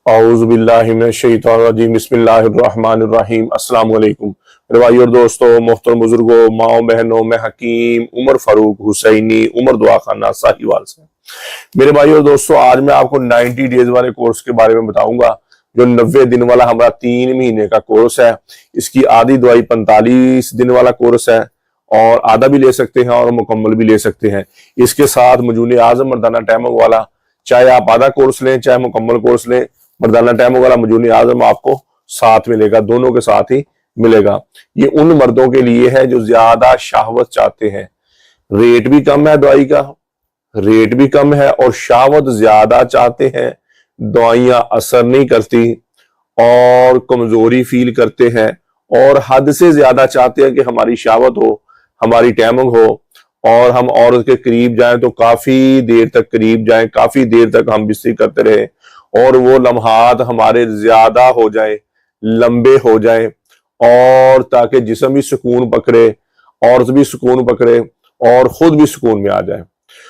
औज़ुबिल्लाहि मिनश्शैतानिर्रजीम बिस्मिल्लाहिर्रहमानिर्रहीम। अस्सलाम वालेकुम मेरे भाई और दोस्तों, मोहतरम बुजुर्गों, माओ बहनों, मैं हकीम उमर फारूक हुसैनी उमर दुआ खाना साहिवाल से। मेरे भाई और दोस्तों, आज मैं आपको 90 डेज वाले कोर्स के बारे में बताऊंगा, जो 90 दिन वाला हमारा 3 महीने का कोर्स है। इसकी आधी दवाई 45 दिन वाला कोर्स है, और आधा भी ले सकते हैं और मुकम्मल भी ले सकते हैं। इसके साथ मजून आजम मर्दाना टैमक वाला, चाहे आप आधा कोर्स लें चाहे मुकम्मल कोर्स लें, मर्दाना टैमक वाला मजून आजम आपको साथ मिलेगा, दोनों के साथ ही मिलेगा। ये उन मर्दों के लिए है जो ज्यादा शहवत चाहते हैं। रेट भी कम है दवाई का, रेट भी कम है, और शहवत ज्यादा चाहते हैं। दवाइयां असर नहीं करती और कमजोरी फील करते हैं, और हद से ज्यादा चाहते हैं कि हमारी शहवत हो, हमारी टैमक हो, और हम औरत के करीब जाएं तो काफी देर तक करीब जाएं, काफी देर तक हम बिस्तरी करते रहे, और वो लम्हात हमारे ज्यादा हो जाए, लंबे हो जाए, और ताकि जिस्म भी सुकून पकड़े, औरत भी सुकून पकड़े, और खुद भी सुकून में आ जाए।